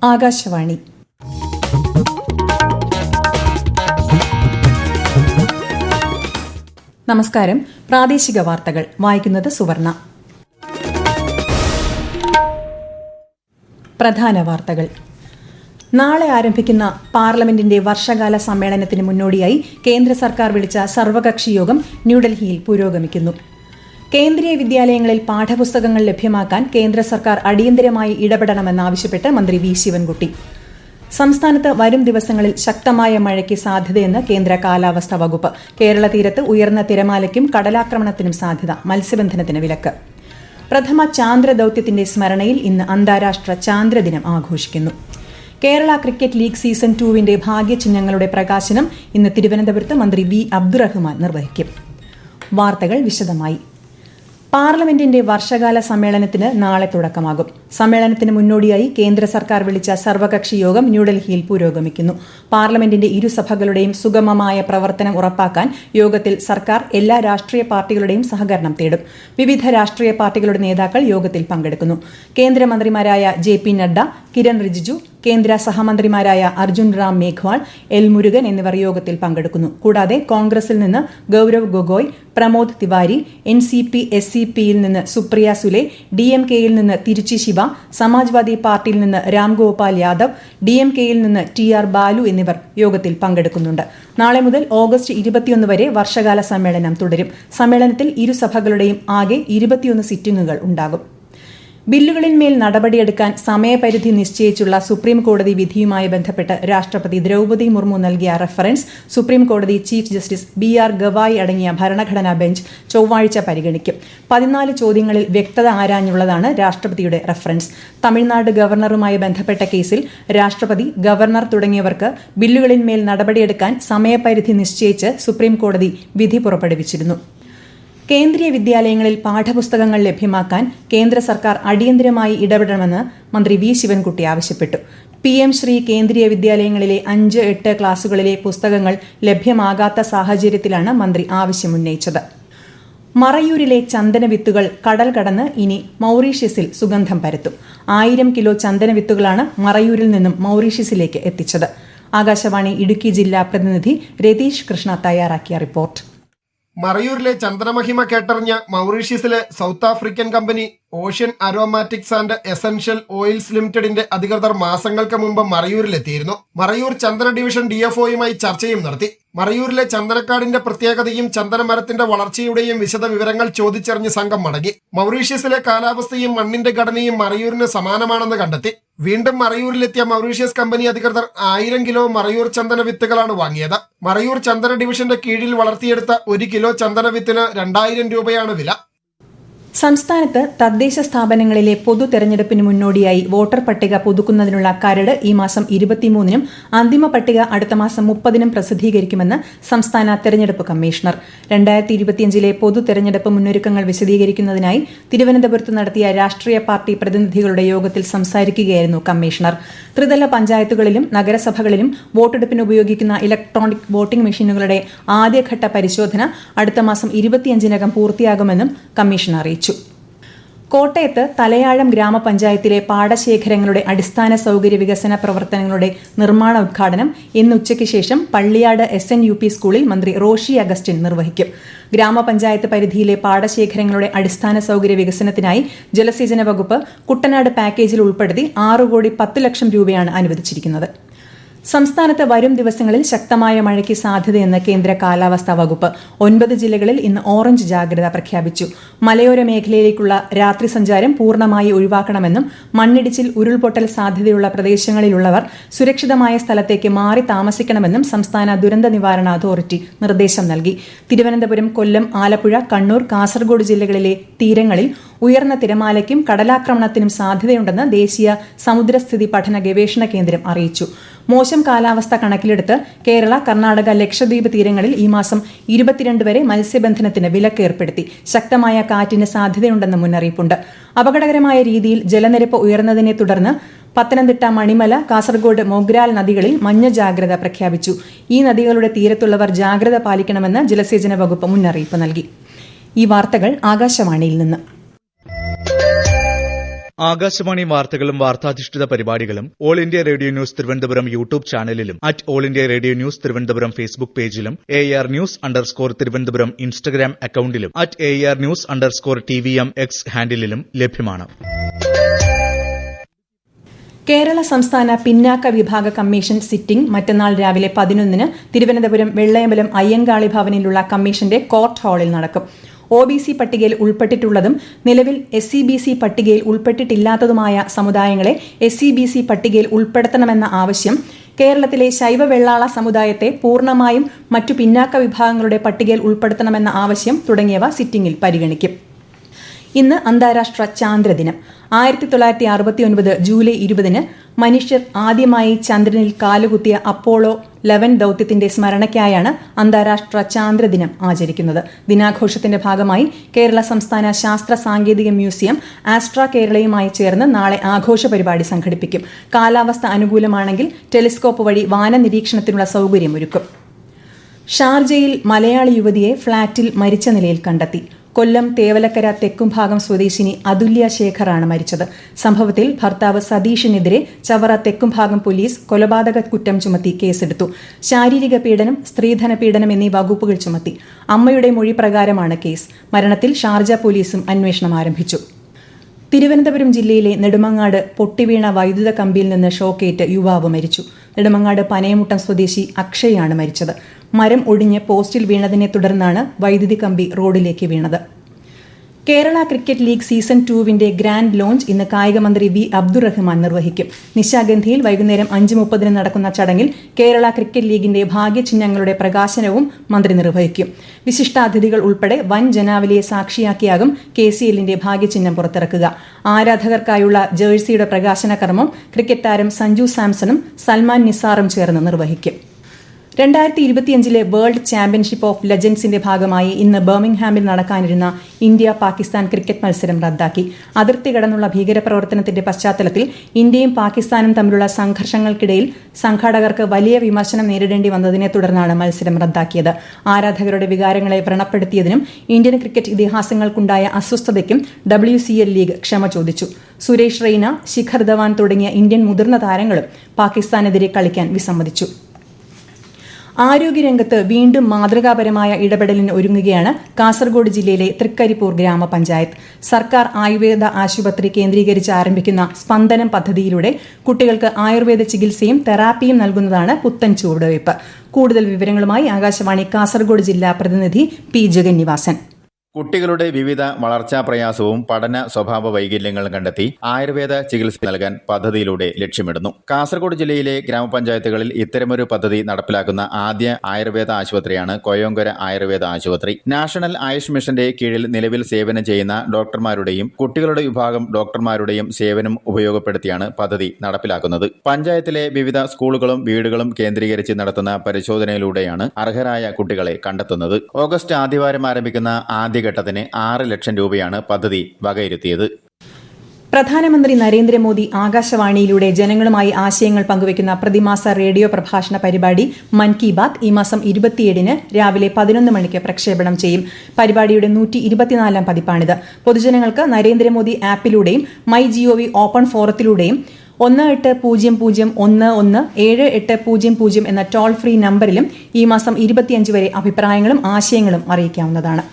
ആകാശവാണി. നമസ്കാരം. പ്രാദേശിക വാർത്തകൾ വായിക്കുന്നത് സുവർണ. പ്രധാന വാർത്തകൾ. നാളെ ആരംഭിക്കുന്ന പാർലമെന്റിന്റെ വർഷകാല സമ്മേളനത്തിന് മുന്നോടിയായി കേന്ദ്ര സർക്കാർ വിളിച്ച സർവകക്ഷി യോഗം ന്യൂഡൽഹിയിൽ പുരോഗമിക്കുന്നു. കേന്ദ്രീയ വിദ്യാലയങ്ങളിൽ പാഠപുസ്തകങ്ങൾ ലഭ്യമാക്കാൻ കേന്ദ്ര സർക്കാർ അടിയന്തരമായി ഇടപെടണമെന്നാവശ്യപ്പെട്ട് മന്ത്രി വി ശിവൻകുട്ടി. സംസ്ഥാനത്ത് വരും ദിവസങ്ങളിൽ ശക്തമായ മഴയ്ക്ക് സാധ്യതയെന്ന് കേന്ദ്ര കാലാവസ്ഥാ വകുപ്പ്. കേരള തീരത്ത് ഉയർന്ന തിരമാലയ്ക്കും കടലാക്രമണത്തിനും സാധ്യത. മത്സ്യബന്ധനത്തിന് വിലക്ക്. പ്രഥമ ചാന്ദ്ര ദൌത്യത്തിന്റെ സ്മരണയിൽ ഇന്ന് അന്താരാഷ്ട്ര ചാന്ദ്രദിനം ആഘോഷിക്കുന്നു. കേരള ക്രിക്കറ്റ് ലീഗ് സീസൺ 2 ഭാഗ്യചിഹ്നങ്ങളുടെ പ്രകാശനം ഇന്ന് തിരുവനന്തപുരത്ത് മന്ത്രി വി അബ്ദുറഹ്മാൻ നിർവഹിക്കും. വാർത്തകൾ വിശദമായി. പാർലമെന്റിന്റെ വർഷകാല സമ്മേളനത്തിന് നാളെ തുടക്കമാകും. സമ്മേളനത്തിന് മുന്നോടിയായി കേന്ദ്ര സർക്കാർ വിളിച്ച സർവകക്ഷി യോഗം ന്യൂഡൽഹിയിൽ പുരോഗമിക്കുന്നു. പാർലമെന്റിന്റെ ഇരുസഭകളുടെയും സുഗമമായ പ്രവർത്തനം ഉറപ്പാക്കാൻ യോഗത്തിൽ സർക്കാർ എല്ലാ രാഷ്ട്രീയ പാർട്ടികളുടെയും സഹകരണം തേടും. വിവിധ രാഷ്ട്രീയ പാർട്ടികളുടെ നേതാക്കൾ യോഗത്തിൽ പങ്കെടുക്കുന്നു. കേന്ദ്രമന്ത്രിമാരായ JP നഡ്ഡ, കിരൺ റിജിജു, കേന്ദ്ര സഹമന്ത്രിമാരായ അർജുൻ റാം മേഘ്വാൾ, എൽ മുരുകൻ എന്നിവർ യോഗത്തിൽ പങ്കെടുക്കുന്നു. കൂടാതെ കോൺഗ്രസിൽ നിന്ന് ഗൌരവ് ഗൊഗോയ്, പ്രമോദ് തിവാരി, NCP SCPയിൽ നിന്ന് സുപ്രിയ സുലെ, DMKയിൽ നിന്ന് തിരുച്ചി ശിവ, സമാജ്വാദി പാർട്ടിയിൽ നിന്ന് രാംഗോപാൽ യാദവ്, DMKയിൽ നിന്ന് TR ബാലു എന്നിവർ യോഗത്തിൽ പങ്കെടുക്കുന്നുണ്ട്. നാളെ മുതൽ ഓഗസ്റ്റ് 21 വരെ വർഷകാല സമ്മേളനം തുടരും. സമ്മേളനത്തിൽ ഇരുസഭകളുടെയും ആകെ 21 സിറ്റിംഗുകൾ ഉണ്ടാകും. ബില്ലുകളിന്മേൽ നടപടിയെടുക്കാൻ സമയപരിധി നിശ്ചയിച്ചുള്ള സുപ്രീം കോടതി വിധിയുമായി ബന്ധപ്പെട്ട് രാഷ്ട്രപതി ദ്രൌപദി മുർമു നൽകിയ റഫറൻസ് സുപ്രീം കോടതി ചീഫ് ജസ്റ്റിസ് BR ഗവായി അടങ്ങിയ ഭരണഘടനാ ബെഞ്ച് ചൊവ്വാഴ്ച പരിഗണിക്കും. 14 ചോദ്യങ്ങളിൽ വ്യക്തത ആരാഞ്ഞുള്ളതാണ് രാഷ്ട്രപതിയുടെ റഫറൻസ്. തമിഴ്നാട് ഗവർണറുമായി ബന്ധപ്പെട്ട കേസിൽ രാഷ്ട്രപതി, ഗവർണർ തുടങ്ങിയവർക്ക് ബില്ലുകളിന്മേൽ നടപടിയെടുക്കാൻ സമയപരിധി നിശ്ചയിച്ച് സുപ്രീം കോടതി വിധി പുറപ്പെടുവിച്ചിരുന്നു. കേന്ദ്രീയ വിദ്യാലയങ്ങളിൽ പാഠപുസ്തകങ്ങൾ ലഭ്യമാക്കാൻ കേന്ദ്ര സർക്കാർ അടിയന്തരമായി ഇടപെടണമെന്ന് മന്ത്രി വി ശിവൻകുട്ടി ആവശ്യപ്പെട്ടു. PM ശ്രീ കേന്ദ്രീയ വിദ്യാലയങ്ങളിലെ 5, 8 ക്ലാസുകളിലെ പുസ്തകങ്ങൾ ലഭ്യമാകാത്ത സാഹചര്യത്തിലാണ് മന്ത്രി ആവശ്യമുന്നയിച്ചത്. മറയൂരിലെ ചന്ദന വിത്തുകൾ കടൽ കടന്ന് ഇനി മൌറീഷ്യസിൽ സുഗന്ധം പരത്തും. 1000 കിലോ ചന്ദന വിത്തുകളാണ് മറയൂരിൽ നിന്നും മൌറീഷ്യസിലേക്ക് എത്തിച്ചത്. ആകാശവാണി ഇടുക്കി ജില്ലാ പ്രതിനിധി രതീഷ് കൃഷ്ണ തയ്യാറാക്കിയ റിപ്പോർട്ട്. മറയൂരിലെ ചന്ദനമഹിമ കേട്ടറിഞ്ഞ മൗറീഷ്യസിലെ south african company ocean aromatics and essential oils ലിമിറ്റഡിന്റെ അധികൃതർ മാസങ്ങൾക്ക് മുമ്പ് മറയൂരിലെത്തിയിരുന്നു. മറയൂർ ചന്ദന ഡിവിഷൻ DFOയുമായി ചർച്ചയും നടത്തി. മറയൂരിലെ ചന്ദനക്കാടിന്റെ പ്രത്യേകതയും ചന്ദനമരത്തിന്റെ വളർച്ചയുടെയും വിശദ വിവരങ്ങൾ ചോദിച്ചറിഞ്ഞ് സംഘം മടങ്ങി. മൗറീഷ്യസിലെ കാലാവസ്ഥയും മണ്ണിന്റെ ഘടനയും മറയൂരിന് സമാനമാണെന്ന് കണ്ടെത്തി. വീണ്ടും മറയൂരിലെത്തിയ മൗറീഷ്യസ് കമ്പനി അധികൃതർ 1000 കിലോ മറയൂർ ചന്ദന വിത്തുകളാണ് വാങ്ങിയത്. മറയൂർ ചന്ദന ഡിവിഷന്റെ കീഴിൽ വളർത്തിയെടുത്ത 1 കിലോ ചന്ദന വിത്തിന് 2000 രൂപയാണ് വില. സംസ്ഥാനത്ത് തദ്ദേശ സ്ഥാപനങ്ങളിലെ പൊതു തെരഞ്ഞെടുപ്പിന് മുന്നോടിയായി വോട്ടർ പട്ടിക പുതുക്കുന്നതിനുള്ള കരട് ഈ മാസം 23-നും അന്തിമ പട്ടിക അടുത്ത മാസം 30-നും പ്രസിദ്ധീകരിക്കുമെന്ന് സംസ്ഥാന തെരഞ്ഞെടുപ്പ് കമ്മീഷണർ. 2025 പൊതു തെരഞ്ഞെടുപ്പ് മുന്നൊരുക്കങ്ങൾ വിശദീകരിക്കുന്നതിനായി തിരുവനന്തപുരത്ത് നടത്തിയ രാഷ്ട്രീയ പാർട്ടി പ്രതിനിധികളുടെ യോഗത്തിൽ സംസാരിക്കുകയായിരുന്നു കമ്മീഷണർ. ത്രിതല പഞ്ചായത്തുകളിലും നഗരസഭകളിലും വോട്ടെടുപ്പിന് ഉപയോഗിക്കുന്ന ഇലക്ട്രോണിക് വോട്ടിംഗ് മെഷീനുകളുടെ ആദ്യഘട്ട പരിശോധന അടുത്ത മാസം 25-നകം പൂർത്തിയാകുമെന്നും കമ്മീഷൻ അറിയിച്ചു. കോട്ടയത്ത് തലയാഴം ഗ്രാമപഞ്ചായത്തിലെ പാടശേഖരങ്ങളുടെ അടിസ്ഥാന സൌകര്യ വികസന പ്രവർത്തനങ്ങളുടെ നിർമ്മാണ ഉദ്ഘാടനം ഇന്ന് ഉച്ചയ്ക്ക് ശേഷം പള്ളിയാട് SNUP സ്കൂളിൽ മന്ത്രി റോഷി അഗസ്റ്റിൻ നിർവഹിക്കും. ഗ്രാമപഞ്ചായത്ത് പരിധിയിലെ പാടശേഖരങ്ങളുടെ അടിസ്ഥാന സൌകര്യ വികസനത്തിനായി ജലസേചന വകുപ്പ് കുട്ടനാട് പാക്കേജിൽ ഉൾപ്പെടുത്തി 6,10,00,000 രൂപയാണ് അനുവദിച്ചിരിക്കുന്നത്. സംസ്ഥാനത്ത് വരും ദിവസങ്ങളിൽ ശക്തമായ മഴയ്ക്ക് സാധ്യതയെന്ന് കേന്ദ്ര കാലാവസ്ഥാ വകുപ്പ്. 9 ജില്ലകളിൽ ഇന്ന് ഓറഞ്ച് ജാഗ്രത പ്രഖ്യാപിച്ചു. മലയോര മേഖലയിലേക്കുള്ള രാത്രി സഞ്ചാരം പൂർണ്ണമായി ഒഴിവാക്കണമെന്നും മണ്ണിടിച്ചിൽ, ഉരുൾപൊട്ടൽ സാധ്യതയുള്ള പ്രദേശങ്ങളിലുള്ളവർ സുരക്ഷിതമായ സ്ഥലത്തേക്ക് മാറി താമസിക്കണമെന്നും സംസ്ഥാന ദുരന്ത നിവാരണ അതോറിറ്റി നിർദ്ദേശം നൽകി. തിരുവനന്തപുരം, കൊല്ലം, ആലപ്പുഴ, കണ്ണൂർ, കാസർഗോഡ് ജില്ലകളിലെ തീരങ്ങളിൽ ഉയർന്ന തിരമാലയ്ക്കും കടലാക്രമണത്തിനും സാധ്യതയുണ്ടെന്ന് ദേശീയ സമുദ്രസ്ഥിതി പഠന ഗവേഷണ കേന്ദ്രം അറിയിച്ചു. മോശം കാലാവസ്ഥ കണക്കിലെടുത്ത് കേരള, കർണാടക, ലക്ഷദ്വീപ് തീരങ്ങളിൽ ഈ മാസം 22 വരെ മത്സ്യബന്ധനത്തിന് വിലക്ക് ഏർപ്പെടുത്തി. ശക്തമായ കാറ്റിന് സാധ്യതയുണ്ടെന്ന് മുന്നറിയിപ്പുണ്ട്. അപകടകരമായ രീതിയിൽ ജലനിരപ്പ് ഉയർന്നതിനെ തുടർന്ന് പത്തനംതിട്ട, മണിമല, കാസർഗോഡ്, മൊഗ്രാൽ നദികളിൽ മഞ്ഞ ജാഗ്രത പ്രഖ്യാപിച്ചു. ഈ നദികളുടെ തീരത്തുള്ളവർ ജാഗ്രത പാലിക്കണമെന്ന് ജലസേചന വകുപ്പ് മുന്നറിയിപ്പ് നൽകി. ഈ വാർത്തകൾ ആകാശവാണിയിൽ നിന്ന്. ആകാശവാണി വാർത്തകളും വാർത്താധിഷ്ഠിത പരിപാടികളും All India Radio News Thiruvananthapuram YouTube ചാനലിലും All India Radio News Thiruvananthapuram Facebook പേജിലും AR News_ തിരുവനന്തപുരം ഇൻസ്റ്റഗ്രാം അക്കൌണ്ടിലും AR News_TVM X ഹാൻഡിലും ലഭ്യമാണ്. കേരള സംസ്ഥാന പിന്നാക്ക വിഭാഗ കമ്മീഷൻ സിറ്റിംഗ് മറ്റന്നാൾ രാവിലെ 11-ന് തിരുവനന്തപുരം വെള്ളയമ്പലം അയ്യങ്കാളി ഭവനിലുള്ള കമ്മീഷന്റെ കോർട്ട് ഹാളിൽ നടക്കും. OBC പട്ടികയിൽ ഉൾപ്പെട്ടിട്ടുള്ളതും നിലവിൽ SCBC പട്ടികയിൽ ഉൾപ്പെട്ടിട്ടില്ലാത്തതുമായ സമുദായങ്ങളെ SCBC പട്ടികയിൽ ഉൾപ്പെടുത്തണമെന്ന ആവശ്യം, കേരളത്തിലെ ശൈവവെള്ളാള സമുദായത്തെ പൂർണ്ണമായും മറ്റു പിന്നാക്ക വിഭാഗങ്ങളുടെ പട്ടികയിൽ ഉൾപ്പെടുത്തണമെന്ന ആവശ്യം തുടങ്ങിയവ സിറ്റിംഗിൽ പരിഗണിക്കും. ഇന്ന് അന്താരാഷ്ട്ര ചാന്ദ്രദിനം. 1969 ജൂലൈ 20-ന് മനുഷ്യർ ആദ്യമായി ചന്ദ്രനിൽ കാലുകുത്തിയ അപ്പോളോ 11 ദൌത്യത്തിന്റെ സ്മരണയ്ക്കായാണ് അന്താരാഷ്ട്ര ചാന്ദ്രദിനം ആചരിക്കുന്നത്. ദിനാഘോഷത്തിന്റെ ഭാഗമായി കേരള സംസ്ഥാന ശാസ്ത്ര സാങ്കേതിക മ്യൂസിയം ആസ്ട്ര കേരളയുമായി ചേർന്ന് നാളെ ആഘോഷ പരിപാടി സംഘടിപ്പിക്കും. കാലാവസ്ഥ അനുകൂലമാണെങ്കിൽ ടെലിസ്കോപ്പ് വഴി വാന നിരീക്ഷണത്തിനുള്ള സൌകര്യമൊരുക്കും. ഷാർജയിൽ മലയാളി യുവതിയെ ഫ്ളാറ്റിൽ മരിച്ച നിലയിൽ കണ്ടെത്തി. കൊല്ലം തേവലക്കര തെക്കുംഭാഗം സ്വദേശിനി അതുല്യ ശേഖറാണ് മരിച്ചത്. സംഭവത്തിൽ ഭർത്താവ് സതീഷിനെതിരെ ചവറ തെക്കുംഭാഗം പോലീസ് കൊലപാതക കുറ്റം ചുമത്തി കേസെടുത്തു. ശാരീരിക പീഡനം, സ്ത്രീധന പീഡനം എന്നീ വകുപ്പുകൾ ചുമത്തി. അമ്മയുടെ മൊഴി പ്രകാരമാണ് കേസ്. മരണത്തിൽ ഷാർജ പോലീസും അന്വേഷണം ആരംഭിച്ചു. തിരുവനന്തപുരം ജില്ലയിലെ നെടുമങ്ങാട് പൊട്ടിവീണ വൈദ്യുത കമ്പിയിൽ നിന്ന് ഷോക്കേറ്റ് യുവാവ് മരിച്ചു. നെടുമങ്ങാട് പനയമുട്ടം സ്വദേശി അക്ഷയാണ് മരിച്ചത്. മരം ഒടിഞ്ഞ് പോസ്റ്റിൽ വീണതിനെ തുടർന്നാണ് വൈദ്യുതി കമ്പി റോഡിലേക്ക് വീണത്. കേരള ക്രിക്കറ്റ് ലീഗ് സീസൺ 2-വിന്റെ ഗ്രാൻഡ് ലോഞ്ച് ഇന്ന് കായികമന്ത്രി വി അബ്ദുറഹ്മാൻ നിർവഹിക്കും. നിശാഗന്ധിയിൽ വൈകുന്നേരം 5:30 നടക്കുന്ന ചടങ്ങിൽ കേരള ക്രിക്കറ്റ് ലീഗിന്റെ ഭാഗ്യചിഹ്നങ്ങളുടെ പ്രകാശനവും മന്ത്രി നിർവഹിക്കും. വിശിഷ്ടാതിഥികൾ ഉൾപ്പെടെ വൻ ജനാവലിയെ സാക്ഷിയാക്കിയാകും KCLന്റെ ഭാഗ്യചിഹ്നം പുറത്തിറക്കുക. ആരാധകർക്കായുള്ള ജേഴ്സിയുടെ പ്രകാശന കർമ്മം ക്രിക്കറ്റ് താരം സഞ്ജു സാംസണും സൽമാൻ നിസാറും ചേർന്ന് നിർവഹിക്കും. 2025 വേൾഡ് ചാമ്പ്യൻഷിപ്പ് ഓഫ് ലെജൻഡ്സിന്റെ ഭാഗമായി ഇന്ന് ബർമിംഗ്ഹാമിൽ നടക്കാനിരുന്ന ഇന്ത്യ പാകിസ്ഥാൻ ക്രിക്കറ്റ് മത്സരം റദ്ദാക്കി. അതിർത്തി കടന്നുള്ള ഭീകരപ്രവർത്തനത്തിന്റെ പശ്ചാത്തലത്തിൽ ഇന്ത്യയും പാകിസ്ഥാനും തമ്മിലുള്ള സംഘർഷങ്ങൾക്കിടയിൽ സംഘാടകർക്ക് വലിയ വിമർശനം നേരിടേണ്ടി വന്നതിനെ തുടർന്നാണ് മത്സരം റദ്ദാക്കിയത്. ആരാധകരുടെ വികാരങ്ങളെ വ്രണപ്പെടുത്തിയതിനും ഇന്ത്യൻ ക്രിക്കറ്റ് ഇതിഹാസങ്ങൾക്കുണ്ടായ അസ്വസ്ഥതയ്ക്കും WCL ലീഗ് ക്ഷമ ചോദിച്ചു. സുരേഷ് റെയ്ന, ശിഖർ ധവാൻ തുടങ്ങിയ ഇന്ത്യൻ മുതിർന്ന താരങ്ങളും പാകിസ്ഥാനെതിരെ കളിക്കാൻ വിസമ്മതിച്ചു. ആരോഗ്യരംഗത്ത് വീണ്ടും മാതൃകാപരമായ ഇടപെടലിന് ഒരുങ്ങുകയാണ് കാസർഗോഡ് ജില്ലയിലെ തൃക്കരിപ്പൂർ ഗ്രാമപഞ്ചായത്ത്. സർക്കാർ ആയുർവേദ ആശുപത്രി കേന്ദ്രീകരിച്ച് ആരംഭിക്കുന്ന സ്പന്ദനം പദ്ധതിയിലൂടെ കുട്ടികൾക്ക് ആയുർവേദ ചികിത്സയും തെറാപ്പിയും നൽകുന്നതാണ് പുത്തൻ ചുവടുവയ്പ്. കൂടുതൽ വിവരങ്ങളുമായി ആകാശവാണി കാസർഗോഡ് ജില്ലാ പ്രതിനിധി P. ജഗന്നിവാസൻ. കുട്ടികളുടെ വിവിധ വളർച്ചാ പ്രയാസവും പഠന സ്വഭാവ വൈകല്യങ്ങളും കണ്ടെത്തി ആയുർവേദ ചികിത്സ നൽകാൻ പദ്ധതിയിലൂടെ ലക്ഷ്യമിടുന്നു. കാസർഗോഡ് ജില്ലയിലെ ഗ്രാമപഞ്ചായത്തുകളിൽ ഇത്തരമൊരു പദ്ധതി നടപ്പിലാക്കുന്ന ആദ്യ ആയുർവേദ ആശുപത്രിയാണ് കൊയോങ്കര ആയുർവേദ ആശുപത്രി. നാഷണൽ ആയുഷ് മിഷന്റെ കീഴിൽ നിലവിൽ സേവനം ചെയ്യുന്ന ഡോക്ടർമാരുടെയും കുട്ടികളുടെ വിഭാഗം ഡോക്ടർമാരുടെയും സേവനം ഉപയോഗപ്പെടുത്തിയാണ് പദ്ധതി നടപ്പിലാക്കുന്നത്. പഞ്ചായത്തിലെ വിവിധ സ്കൂളുകളും വീടുകളും കേന്ദ്രീകരിച്ച് നടത്തുന്ന പരിശോധനയിലൂടെയാണ് അർഹരായ കുട്ടികളെ കണ്ടെത്തുന്നത്. ഓഗസ്റ്റ് ആദ്യവാരം ആരംഭിക്കുന്ന ആദ്യഘട്ടത്തിന് 6 ലക്ഷം രൂപയാണ് പദ്ധതി വകയിരുത്തിയത്. പ്രധാനമന്ത്രി നരേന്ദ്രമോദി ആകാശവാണിയിലൂടെ ജനങ്ങളുമായി ആശയങ്ങൾ പങ്കുവയ്ക്കുന്ന പ്രതിമാസ റേഡിയോ പ്രഭാഷണ പരിപാടി മൻ കി ബാത്ത് ഈ മാസം 27-ന് രാവിലെ 11 മണിക്ക് പ്രക്ഷേപണം ചെയ്യും. പരിപാടിയുടെ 124-ാം പതിപ്പാണിത്. പൊതുജനങ്ങൾക്ക് നരേന്ദ്രമോദി ആപ്പിലൂടെയും MyGov ഓപ്പൺ ഫോറത്തിലൂടെയും 1801178000 എന്ന ടോൾ ഫ്രീ നമ്പറിലും ഈ മാസം 25 വരെ അഭിപ്രായങ്ങളും ആശയങ്ങളും അറിയിക്കാവുന്നതാണ്.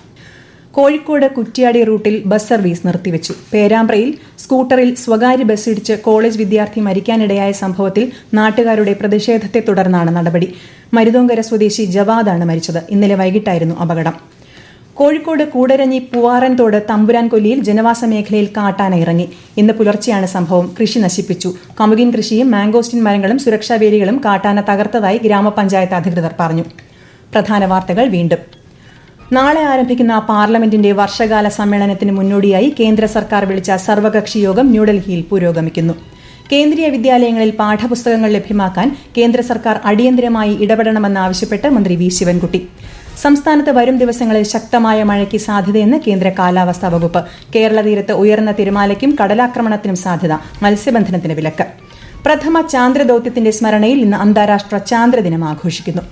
കോഴിക്കോട് കുറ്റ്യാടി റൂട്ടിൽ ബസ് സർവീസ് നിർത്തിവെച്ചു. പേരാമ്പ്രയിൽ സ്കൂട്ടറിൽ സ്വകാര്യ ബസ്സിടിച്ച് കോളേജ് വിദ്യാർത്ഥി മരിക്കാനിടയായ സംഭവത്തിൽ നാട്ടുകാരുടെ പ്രതിഷേധത്തെ തുടർന്നാണ് നടപടി. മരുതോങ്കര സ്വദേശി ജവാദാണ് മരിച്ചത്. ഇന്നലെ വൈകിട്ടായിരുന്നു അപകടം. കോഴിക്കോട് കൂടരഞ്ഞി പൂവാറൻതോട് തമ്പുരാൻകൊല്ലിയിൽ ജനവാസ മേഖലയിൽ കാട്ടാന ഇറങ്ങി. ഇന്ന് പുലർച്ചെയാണ് സംഭവം. കൃഷി നശിപ്പിച്ചു. കമുകിൻ കൃഷിയും മാംഗോസ്റ്റിൻ മരങ്ങളും സുരക്ഷാ വേലികളും കാട്ടാന തകർത്തതായി ഗ്രാമപഞ്ചായത്ത് അധികൃതർ പറഞ്ഞു. പ്രധാന വാർത്തകൾ വീണ്ടും. നാളെ ആരംഭിക്കുന്ന പാർലമെന്റിന്റെ വർഷകാല സമ്മേളനത്തിന് മുന്നോടിയായി കേന്ദ്ര സർക്കാർ വിളിച്ച സർവകക്ഷി യോഗം ന്യൂഡൽഹിയിൽ പുരോഗമിക്കുന്നു. കേന്ദ്രീയ വിദ്യാലയങ്ങളിൽ പാഠപുസ്തകങ്ങൾ ലഭ്യമാക്കാൻ കേന്ദ്ര സർക്കാർ അടിയന്തരമായി ഇടപെടണമെന്നാവശ്യപ്പെട്ട് മന്ത്രി വി ശിവൻകുട്ടി. സംസ്ഥാനത്ത് വരും ദിവസങ്ങളിൽ ശക്തമായ മഴയ്ക്ക് സാധ്യതയെന്ന് കേന്ദ്ര കാലാവസ്ഥാ വകുപ്പ്. കേരള തീരത്ത് ഉയർന്ന തിരമാലയ്ക്കും കടലാക്രമണത്തിനും സാധ്യത. മത്സ്യബന്ധനത്തിന് വിലക്ക്. പ്രഥമ ചാന്ദ്ര ദൌത്യത്തിന്റെ സ്മരണയിൽ ഇന്ന് അന്താരാഷ്ട്ര ചാന്ദ്രദിനം ആഘോഷിക്കുന്നു.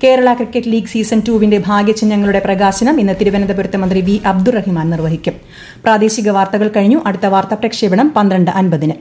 കേരള ക്രിക്കറ്റ് ലീഗ് സീസൺ 2 ഭാഗ്യചിഹ്നങ്ങളുടെ പ്രകാശനം ഇന്ന് തിരുവനന്തപുരത്ത് മന്ത്രി വി അബ്ദുറഹിമാൻ നിർവഹിക്കും. പ്രാദേശിക വാർത്തകൾ കഴിഞ്ഞു. അടുത്ത വാർത്താ പ്രക്ഷേപണം 12:50.